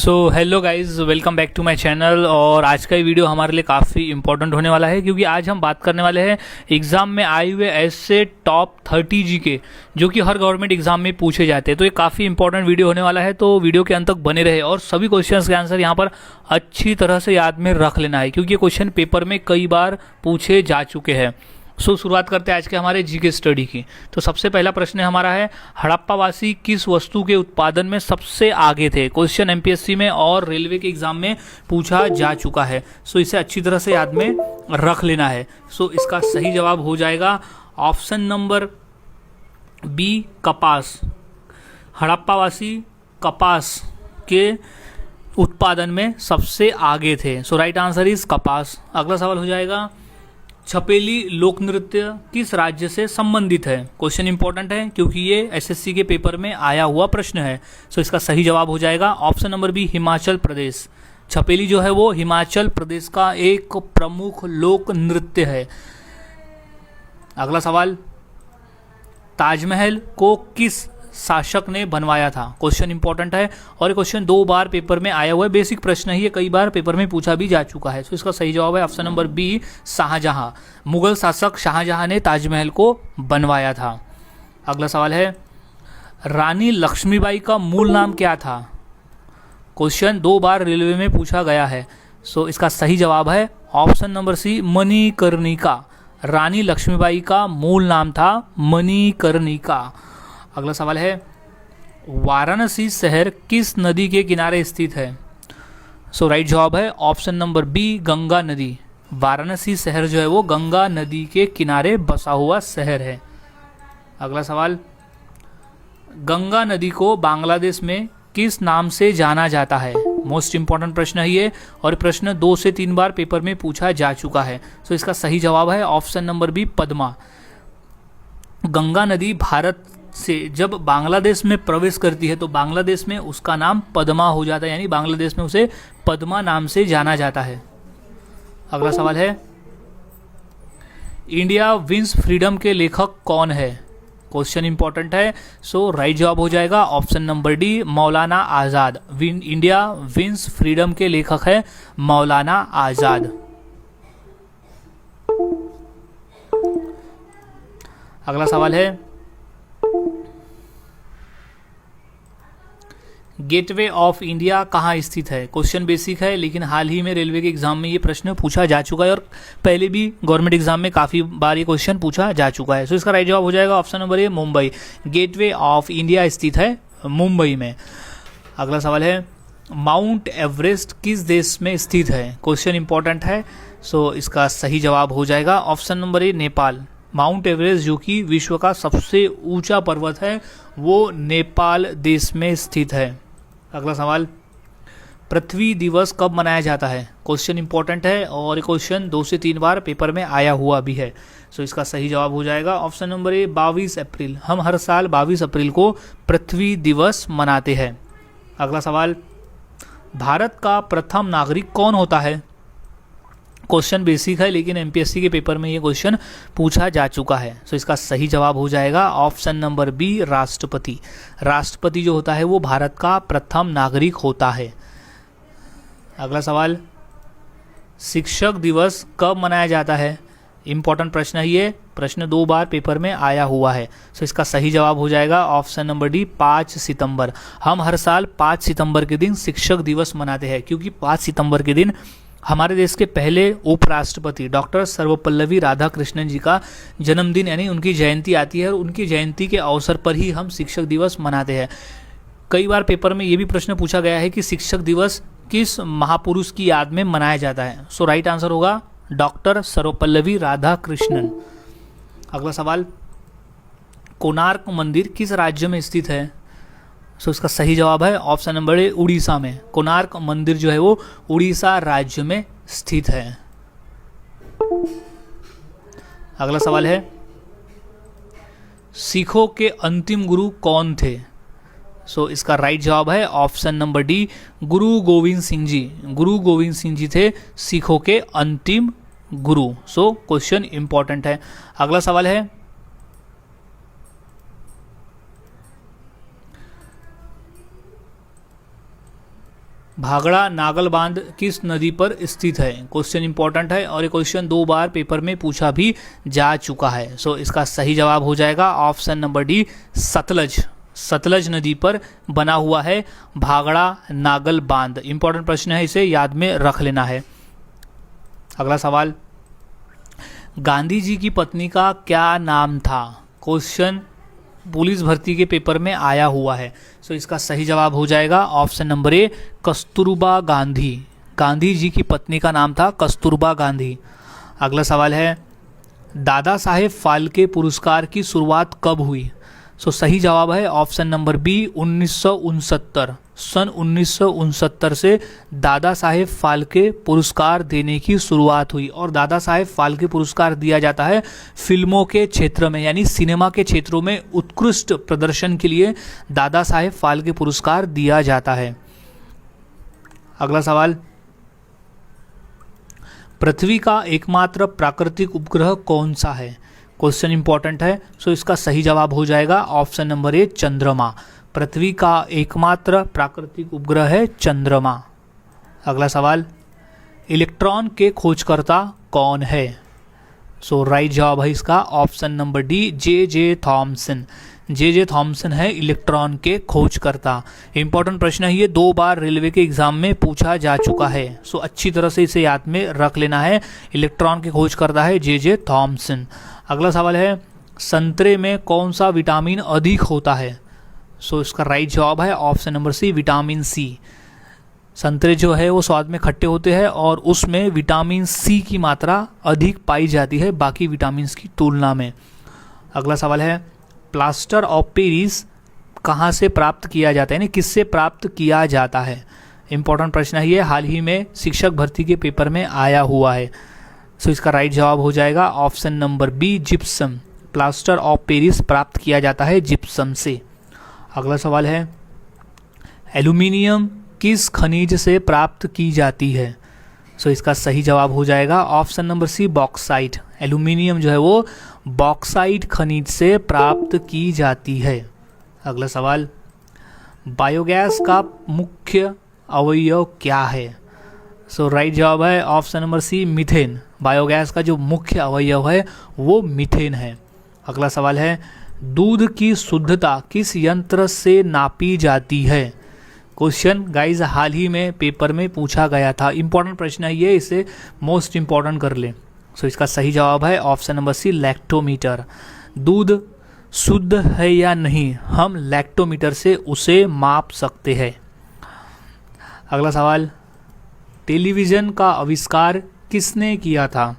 So hello guys, welcome back to my channel. और आज का ये वीडियो हमारे लिए काफ़ी इंपॉर्टेंट होने वाला है क्योंकि आज हम बात करने वाले हैं एग्ज़ाम में आए हुए ऐसे टॉप 30 जीके जो कि हर गवर्नमेंट एग्जाम में पूछे जाते हैं। तो ये काफ़ी इंपॉर्टेंट वीडियो होने वाला है, तो वीडियो के अंत तक बने रहे और सभी क्वेश्चंस के आंसर यहाँ पर अच्छी तरह से याद में रख लेना है क्योंकि ये क्वेश्चन पेपर में कई बार पूछे जा चुके हैं। शुरुआत करते हैं आज के हमारे जीके स्टडी की। तो सबसे पहला प्रश्न हमारा है, हड़प्पावासी किस वस्तु के उत्पादन में सबसे आगे थे? क्वेश्चन एमपीएससी में और रेलवे के एग्जाम में पूछा जा चुका है। इसे अच्छी तरह से याद में रख लेना है। इसका सही जवाब हो जाएगा ऑप्शन नंबर बी, कपास। हड़प्पावासी कपास के उत्पादन में सबसे आगे थे। राइट आंसर इज कपास। अगला सवाल हो जाएगा, छपेली लोक नृत्य किस राज्य से संबंधित है? क्वेश्चन इंपॉर्टेंट है क्योंकि ये एसएससी के पेपर में आया हुआ प्रश्न है। इसका सही जवाब हो जाएगा option number B, Himachal Pradesh. Chhapeli जो है वो हिमाचल प्रदेश का एक प्रमुख लोक नृत्य है। अगला सवाल, ताजमहल को किस शासक ने बनवाया था? क्वेश्चन इंपॉर्टेंट है और ये क्वेश्चन 2 बार पेपर में आया हुआ है। बेसिक प्रश्न है, ये कई बार पेपर में पूछा भी जा चुका है। इसका सही जवाब है option number B, Shahjahan. Mughal शासक शाहजहां ने ताजमहल को बनवाया था। अगला सवाल है, रानी लक्ष्मीबाई का मूल नाम क्या था? क्वेश्चन 2 बार रेलवे में पूछा गया है। इसका सही जवाब है ऑप्शन नंबर सी, मणिकर्णिका। रानी लक्ष्मीबाई का मूल नाम था मणिकर्णिका। अगला सवाल है, वाराणसी शहर किस नदी के किनारे स्थित है? राइट जवाब है ऑप्शन नंबर बी, गंगा नदी। वाराणसी शहर जो है वो गंगा नदी के किनारे बसा हुआ शहर है। अगला सवाल, गंगा नदी को बांग्लादेश में किस नाम से जाना जाता है? मोस्ट इंपॉर्टेंट प्रश्न है ये और प्रश्न 2 से 3 बार पेपर में पूछा जा चुका है। इसका सही जवाब है option number B, Padma. Ganga नदी भारत से जब बांग्लादेश में प्रवेश करती है तो बांग्लादेश में उसका नाम पद्मा हो जाता है, यानी बांग्लादेश में उसे पद्मा नाम से जाना जाता है। अगला सवाल है, इंडिया विंस फ्रीडम के लेखक कौन है? क्वेश्चन इंपॉर्टेंट है। राइट जवाब हो जाएगा option number D, Maulana Azad. India wins freedom के लेखक है मौलाना आजाद। अगला सवाल है, गेटवे ऑफ इंडिया कहाँ स्थित है? क्वेश्चन बेसिक है लेकिन हाल ही में रेलवे के एग्जाम में ये प्रश्न पूछा जा चुका है और पहले भी गवर्नमेंट एग्जाम में काफ़ी बार ये क्वेश्चन पूछा जा चुका है। इसका राइट जवाब हो जाएगा option number A, Mumbai. Gateway of India स्थित है मुंबई में। अगला सवाल है, माउंट एवरेस्ट किस देश में स्थित है? क्वेश्चन इंपॉर्टेंट है। इसका सही जवाब हो जाएगा ऑप्शन नंबर ए, नेपाल। माउंट एवरेस्ट जो कि विश्व का सबसे ऊंचा पर्वत है वो नेपाल देश में स्थित है। अगला सवाल, पृथ्वी दिवस कब मनाया जाता है? क्वेश्चन इंपॉर्टेंट है और क्वेश्चन 2 से 3 बार पेपर में आया हुआ भी है। इसका सही जवाब हो जाएगा ऑप्शन नंबर ए, 22 अप्रैल। हम हर साल 22 अप्रैल को पृथ्वी दिवस मनाते हैं। अगला सवाल, भारत का प्रथम नागरिक कौन होता है? क्वेश्चन बेसिक है लेकिन एमपीएससी के पेपर में ये क्वेश्चन पूछा जा चुका है। इसका सही जवाब हो जाएगा ऑप्शन नंबर बी, राष्ट्रपति। राष्ट्रपति जो होता है वो भारत का प्रथम नागरिक होता है। अगला सवाल, शिक्षक दिवस कब मनाया जाता है? इंपॉर्टेंट प्रश्न है ये, प्रश्न 2 बार पेपर में आया हुआ है। इसका सही जवाब हो जाएगा ऑप्शन नंबर डी, 5 सितंबर। हम हर साल 5 सितंबर के दिन शिक्षक दिवस मनाते हैं क्योंकि 5 सितंबर के दिन हमारे देश के पहले उपराष्ट्रपति डॉक्टर सर्वपल्लवी राधाकृष्णन जी का जन्मदिन यानी उनकी जयंती आती है और उनकी जयंती के अवसर पर ही हम शिक्षक दिवस मनाते हैं। कई बार पेपर में ये भी प्रश्न पूछा गया है कि शिक्षक दिवस किस महापुरुष की याद में मनाया जाता है? राइट आंसर होगा डॉक्टर सर्वपल्लवी राधाकृष्णन। अगला सवाल, कोणार्क मंदिर किस राज्य में स्थित है? इसका सही जवाब है ऑप्शन नंबर ए, उड़ीसा में। कोणार्क मंदिर जो है वो उड़ीसा राज्य में स्थित है। अगला सवाल है, सिखों के अंतिम गुरु कौन थे? इसका राइट जवाब है ऑप्शन नंबर डी, गुरु गोविंद सिंह जी। गुरु गोविंद सिंह जी थे सिखों के अंतिम गुरु। क्वेश्चन इंपॉर्टेंट है। अगला सवाल है, भागड़ा नागल बांध किस नदी पर स्थित है? क्वेश्चन इंपॉर्टेंट है और ये क्वेश्चन 2 बार पेपर में पूछा भी जा चुका है। सो इसका सही जवाब हो जाएगा option number D, Sutlej. Sutlej नदी पर बना हुआ है भागड़ा नागल बांध। इंपॉर्टेंट प्रश्न है, इसे याद में रख लेना है। अगला सवाल, गांधी जी की पत्नी का क्या नाम था? क्वेश्चन पुलिस भर्ती के पेपर में आया हुआ है। सो इसका सही जवाब हो जाएगा option number A, Kasturba Gandhi. Gandhi ji की पत्नी का नाम था कस्तूरबा गांधी। अगला सवाल है, दादा साहेब फाल्के पुरस्कार की शुरुआत कब हुई? सो सही जवाब है ऑप्शन नंबर बी, 1969। सन 1969 से दादा साहेब फाल्के पुरस्कार देने की शुरुआत हुई। और दादा साहेब फाल्के पुरस्कार दिया जाता है फिल्मों के क्षेत्र में, यानी सिनेमा के क्षेत्रों में उत्कृष्ट प्रदर्शन के लिए दादा साहेब फाल्के पुरस्कार दिया जाता है। अगला सवाल, पृथ्वी का एकमात्र प्राकृतिक उपग्रह कौन सा है? क्वेश्चन इंपॉर्टेंट है। सो इसका सही जवाब हो जाएगा ऑप्शन नंबर ए, चंद्रमा। पृथ्वी का एकमात्र प्राकृतिक उपग्रह है चंद्रमा। अगला सवाल, इलेक्ट्रॉन के खोजकर्ता कौन है? सो राइट जवाब है इसका option number D, J Thomson. J Thomson है इलेक्ट्रॉन के खोजकर्ता। इंपॉर्टेंट प्रश्न है, ये 2 बार रेलवे के एग्जाम में पूछा जा चुका है। सो अच्छी तरह से इसे याद में रख लेना है। इलेक्ट्रॉन के खोजकर्ता है जे थॉमसन। अगला सवाल है, संतरे में कौन सा विटामिन अधिक होता है? सो इसका राइट जवाब है option number C, vitamin C. संतरे जो है वो स्वाद में खट्टे होते हैं और उसमें विटामिन सी की मात्रा अधिक पाई जाती है बाकी विटामिन की तुलना में। अगला सवाल है, प्लास्टर ऑफ पेरिस कहाँ से प्राप्त किया जाता है, यानी किससे प्राप्त किया जाता है? इंपॉर्टेंट प्रश्न है ये, हाल ही में शिक्षक भर्ती के पेपर में आया हुआ है। सो इसका राइट जवाब हो जाएगा option number B, gypsum. Plaster of Paris प्राप्त किया जाता है जिप्सम से। अगला सवाल है, एल्यूमिनियम किस खनिज से प्राप्त की जाती है? सो इसका सही जवाब हो जाएगा option number C, bauxite. Aluminium जो है वो बॉक्साइट खनिज से प्राप्त की जाती है। अगला सवाल, बायोगैस का मुख्य अवयव क्या है? सो राइट जवाब है option number C, methane. Biogas का जो मुख्य अवयव है वो मीथेन है। अगला सवाल है, दूध की शुद्धता किस यंत्र से नापी जाती है? क्वेश्चन गाइज हाल ही में पेपर में पूछा गया था। इंपॉर्टेंट प्रश्न है ये, इसे मोस्ट इंपॉर्टेंट कर ले। सो इसका सही जवाब है ऑप्शन नंबर सी, लैक्टोमीटर। दूध शुद्ध है या नहीं, हम लैक्टोमीटर से उसे माप सकते हैं। अगला सवाल, टेलीविज़न का आविष्कार किसने किया था?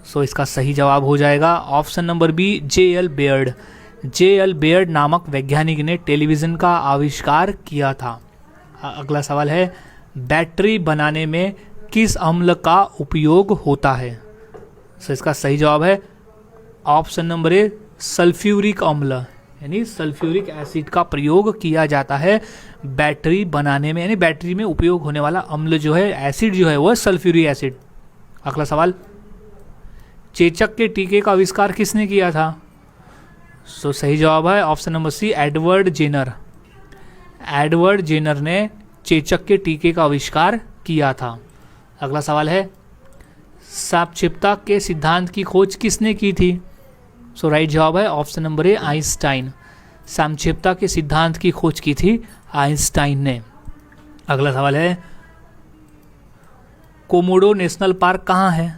सो इसका सही जवाब हो जाएगा option number B, J L. Baird. J L. Baird नामक वैज्ञानिक ने टेलीविज़न का आविष्कार किया था। अगला सवाल है, बैटरी बनाने में किस अम्ल का उपयोग होता है? सो इसका सही जवाब है ऑप्शन नंबर ए, सल्फ्यूरिक अम्ल, यानी सल्फ्यूरिक एसिड का प्रयोग किया जाता है बैटरी बनाने में, यानी बैटरी में उपयोग होने वाला अम्ल जो है, एसिड जो है वो है सल्फ्यूरिक एसिड। अगला सवाल, चेचक के टीके का आविष्कार किसने किया था? सो सही जवाब है option number C, Edward Jenner. Edward Jenner ने चेचक के टीके का आविष्कार किया था। अगला सवाल है, सापेक्षता के सिद्धांत की खोज किसने की थी? सो राइट जवाब है ऑप्शन नंबर ए, आइंस्टाइन। सापेक्षता के सिद्धांत की खोज की थी आइंस्टाइन ने। अगला सवाल है, कोमोडो नेशनल पार्क कहाँ है?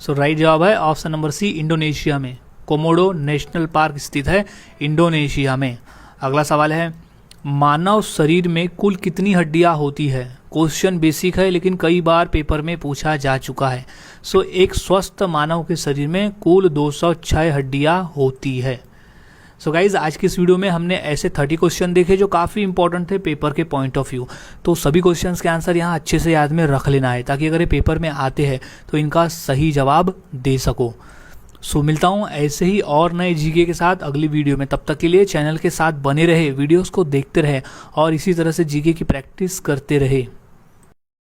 सो राइट जवाब है ऑप्शन नंबर सी, इंडोनेशिया में। कोमोडो नेशनल पार्क स्थित है इंडोनेशिया में। अगला सवाल है, मानव शरीर में कुल कितनी हड्डियां होती है? क्वेश्चन बेसिक है लेकिन कई बार पेपर में पूछा जा चुका है। सो एक स्वस्थ मानव के शरीर में कुल 206 हड्डियां होती है। सो गाइज आज की इस वीडियो में हमने ऐसे 30 क्वेश्चन देखे जो काफ़ी इंपॉर्टेंट थे पेपर के पॉइंट ऑफ व्यू। तो सभी क्वेश्चंस के आंसर यहाँ अच्छे से याद में रख लेना है ताकि अगर ये पेपर में आते हैं तो इनका सही जवाब दे सको। सो मिलता हूँ ऐसे ही और नए जीके के साथ अगली वीडियो में। तब तक के लिए चैनल के साथ बने रहे, वीडियोस को देखते रहे और इसी तरह से जीके की प्रैक्टिस करते रहे।